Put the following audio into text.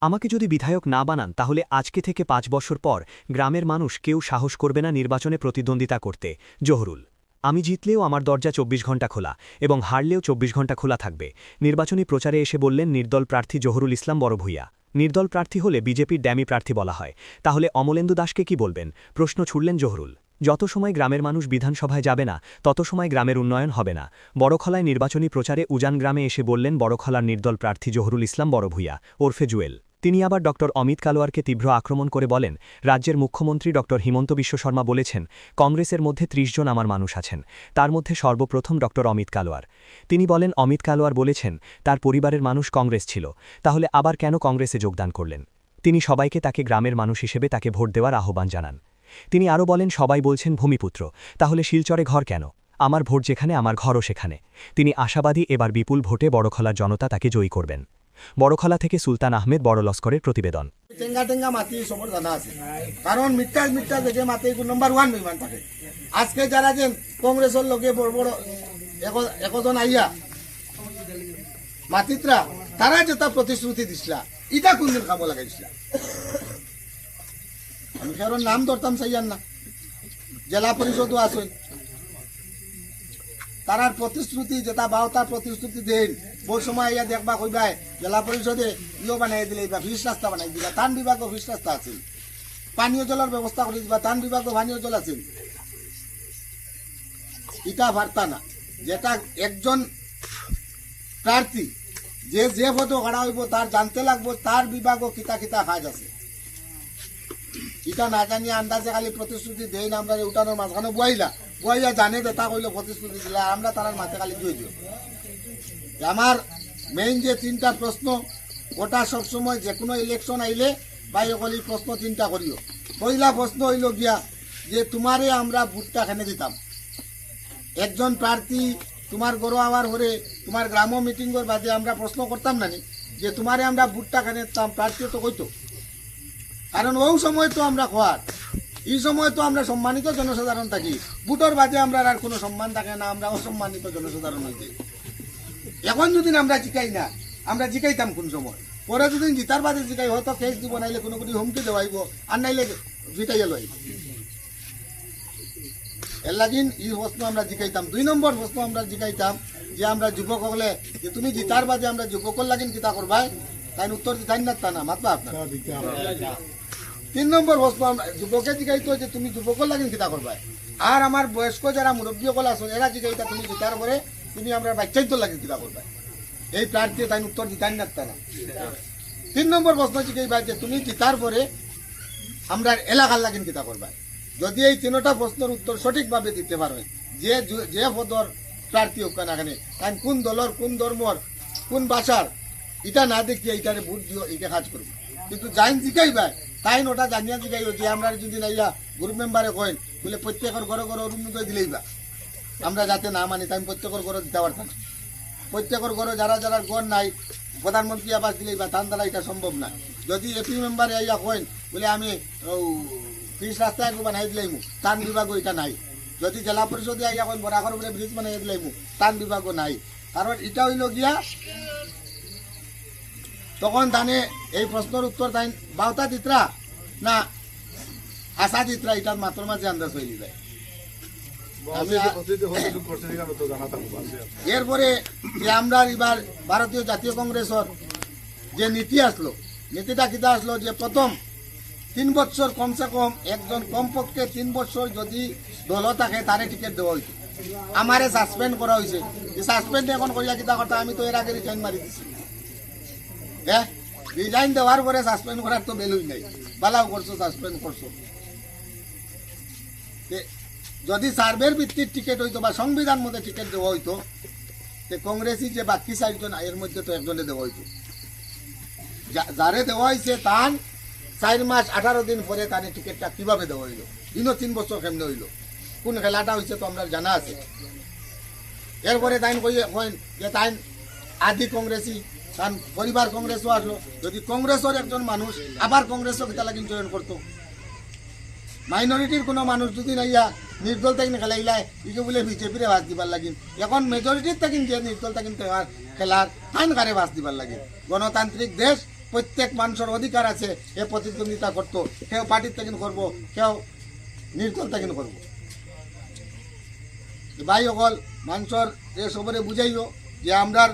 আমাকে যদি বিধায়ক না বানান তাহলে আজকে থেকে ৫ বছর পর গ্রামের মানুষ কেউ সাহস করবে না নির্বাচনে প্রতিদ্বন্দ্বিতা করতে। জহুরুল। আমি জিতলেও আমার দরজা ২৪ ঘণ্টা খোলা এবং হারলেও ২৪ ঘণ্টা খোলা থাকবে। নির্বাচনী প্রচারে এসে বললেন নির্দল প্রার্থী জহুরুল ইসলাম বড়ভূইয়া। নির্দল প্রার্থী হলে বিজেপির ড্যামি প্রার্থী বলা হয়, তাহলে অমলেন্দু দাসকে কি বলবেন? প্রশ্ন ছুড়লেন জহুরুল। যত সময় গ্রামের মানুষ বিধানসভায় যাবে না তত সময় গ্রামের উন্নয়ন হবে না। বড়খলায় নির্বাচনী প্রচারে উজান গ্রামে এসে বললেন বড়খলার নির্দল প্রার্থী জহুরুল ইসলাম বড়ভূইয়া ওরফে জুয়েল। তিনি আবার ড অমিত কালোয়ারকে তীব্র আক্রমণ করে বলেন, রাজ্যের মুখ্যমন্ত্রী ড হিমন্ত বিশ্ব শর্মা বলেছেন কংগ্রেসের মধ্যে ৩০ জন আমার মানুষ আছেন, তার মধ্যে সর্বপ্রথম ড অমিত কালোয়ার। তিনি বলেন অমিত কালোয়ার বলেছেন তার পরিবারের মানুষ কংগ্রেস ছিল, তাহলে আবার কেন কংগ্রেসে যোগদান করলেন? তিনি সবাইকে তাকে গ্রামের মানুষ হিসেবে তাকে ভোট দেওয়ার আহ্বান জানান। তিনি আরও বলেন সবাই বলছেন ভূমিপুত্র, তাহলে শিলচরে ঘর কেন? আমার ভোট যেখানে আমার ঘরও সেখানে। তিনি আশাবাদী এবার বিপুল ভোটে বড়খলার জনতা তাকে জয়ী করবেন। বড়খলা থেকে সুলতান আহমেদ বড় লস্করের প্রতিবেদন। টেঙ্গা টেঙ্গা মাটি সবর জানা আছে, কারণ মিথ্যা মিথ্যা দেখে মাটি নাম্বার 1 বিমান থাকে। আজকে যারা যে কংগ্রেসের লোকে বড় বড় একজন আইয়া মাতিত্রা তারা যেটা প্রতিশ্রুতি দিছিলা ইটা কোনদিন খাব লাগাইছিলা? আমি কারণ নাম ধরতাম চাইয়ান না, জেলা পরিষদও আছে, তারার প্রতিশ্রুতি যেটা বাউতার প্রতিশ্রুতি দেন বহু সময় ইয়া দেখবা কইবাই জেলা পরিষদে ইয়ে বানাই দিলে বা ফিস রাস্তা বানাই দিবা, তান বিভাগ ফিস রাস্তা আছে, পানীয় জলের ব্যবস্থা করে দিবা, তান বিভাগ পানীয় জল আছে। ইটা বার্তা না, যেটা একজন প্রার্থী যে যে পদ খাড়া হইব তার জানতে লাগবো তার বিভাগ কিতা কিতা কাজ আছে। ইটা না জানিয়ে আন্দাজে খালি প্রতিশ্রুতি দেই না, আমরা উঠানোর মাঝখানে বইয়া জানে বেতা কইলে প্রতিশ্রুতি দিলে আমরা তার মাথে খালি দিয়ে দিও। আমার মেইন যে 3টা প্রশ্ন ওটা সবসময় যে কোনো ইলেকশন আইলে বাই কলি প্রশ্ন 3টা করিও। পয়লা প্রশ্ন হইল গিয়া যে তোমারে আমরা ভোটটা খেনে দিতাম, একজন প্রার্থী তোমার গরো আওয়ার হরে তোমার গ্রাম মিটিংয়ের বাদে আমরা প্রশ্ন করতাম না যে তোমারে আমরা ভোটটা খেনে দিতাম, প্রার্থীও তো কইতো, কারণ ওই সময় তো আমরা খোয়ার এই সময় তো আমরা সম্মানিত জনসাধারণ থাকি, ভোটের বাদে আমরা আর কোনো সম্মান থাকে না, আমরা অসম্মানিত জনসাধারণ হয়ে যাই। এখন যদি আমরা জিকাই না, আমরা জিকাইতাম কোন সময়? পরে যদি জিতার বাদে জিকাই হয়তো কেস দিব, নাইলে কোনো কোনো হুমকি দেওয়াইব, আর নাইলে জিকাইয়া লইব। এর লাগিন এই প্রশ্ন আমরা জিকাইতাম। 2 নম্বর প্রশ্ন আমরা জিকাইতাম যে আমরা যুবক হলে যে তুমি জিতার বাদে আমরা যুবকর লাগিন কিতা করবাই, তাই উত্তর দিতাই না, তা না মাতবা আপনার। 3 নম্বর প্রশ্ন আমরা যুবকে জিকাইতো যে তুমি যুবকর লাগিন কিতা করবাই, আর আমার বয়স্ক যারা মুরব্বী সকল আছে এরা জিকাইতা তুমি জিতার পরে তুমি আমরা বাচ্চাইতো লাগিন কিতা করবাই। এই প্রার্থী তাই উত্তর দিতাই না, তা না। 3 নম্বর প্রশ্ন জিকাইবা যে তুমি জিতার পরে আমরা এলাকার লাগিন কিতা করবাই। যদি এই 3টা প্রশ্নের উত্তর সঠিকভাবে দিতে পারে যে যে পদর প্রার্থী হোক না কেন, কারণ কোন দলের কোন ধর্মর কোন ভাষার এটা না দেখিয়ে এইটারে ভোট দিও, এইটা কাজ করবো। কিন্তু যাইন জিকাইবা তাই ওটা জানিয়া জিকাইও যে আমরা যদি নাইয়া গ্রুপ মেম্বারে কইন বলে প্রত্যেকের ঘরে ঘরে অরুণোদয় দিলেইবা, আমরা যাতে না মানি তাই প্রত্যেকের ঘরে দিতে পারতাম না। প্রত্যেকের ঘরে যারা যারা ঘর নাই প্রধানমন্ত্রী আবাস দিলেইবা, তার দ্বারা এটা সম্ভব না। যদি এপি মেম্বারে আইয়া কইন বলে আমি ফিস রাস্তা একটু বানাই দিলাইমু, তান বিভাগও এটা নাই। যদি জেলা পরিষদে আইয়া কইন বরাকর উপরে ব্রিজ বানাই দিলাইমু, তান বিভাগও নাই। কারণ এটা হইল গিয়া তখন তানে এই প্রশ্নের উত্তর তাই বাউতা দিত্রা না আশা দিত্রা এটার মাত্র মাঝে আন্দাজ হয়ে যায়। এরপরে যে আমরা এবার ভারতীয় জাতীয় কংগ্রেসের যে নীতি আসলো, নীতিটা কিতা আসলো যে প্রথম 3 বছর কমসে কম একজন কমপক্ষে 3 বছর যদি দল থাকে তারে টিকিট দেওয়া হয়েছে। আমারে সাসপেন্ড করা হয়েছে, সাসপেন্ড এখন করিয়া কিতা কথা, আমি তো এর আগে রিটার্ন মারি দিছি। হ্যাঁ, রিজাইন দেওয়ার পরে সাসপেন্ড করার তো ভ্যালুই নাই, বালাও করছো সাসপেন্ড করছো। যদি সার্ভের ভিত্তির টিকিট হইতো বা সংবিধান মধ্যে টিকিট দেওয়া হইতো, কংগ্রেসি যে বাকি 4 জন এর মধ্যে তো একজনে দেওয়া হইতো। যারে দেওয়া হয়েছে তার 4 মাস 18 দিন পরে তার টিকিটটা কিভাবে দেওয়া হইলো? 3 বছর কেমনে হইল? কোন খেলাটা হয়েছে তো আমরা জানা আছে। এরপরে তাইন কইন যে তাইন আদি কংগ্রেসি, কারণ পরিবার কংগ্রেসও আসলো। যদি কংগ্রেসের একজন মানুষ আবার কংগ্রেসও কিতা লাগিন জয়েন করতো, মাইনরিটির কোনো মানুষ যদি নাইয়া নির্দল থাকিন খেলাইলাই ইকে বলে বিজেপির বাস দিবার লাগিন। এখন মেজরিটির থাকিন যে নির্দল থাকিন খেলার আইন কারে বাস দিবার লাগিন। গণতান্ত্রিক দেশ প্রত্যেক মানুষের অধিকার আছে এ প্রতিদ্বন্দ্বিতা করতো, কেউ পার্টির থেকে করবো, কেউ নির্দল থেকে করবো। ভাই অকল মানুষের এ সবরে বুঝাইও যে আমরার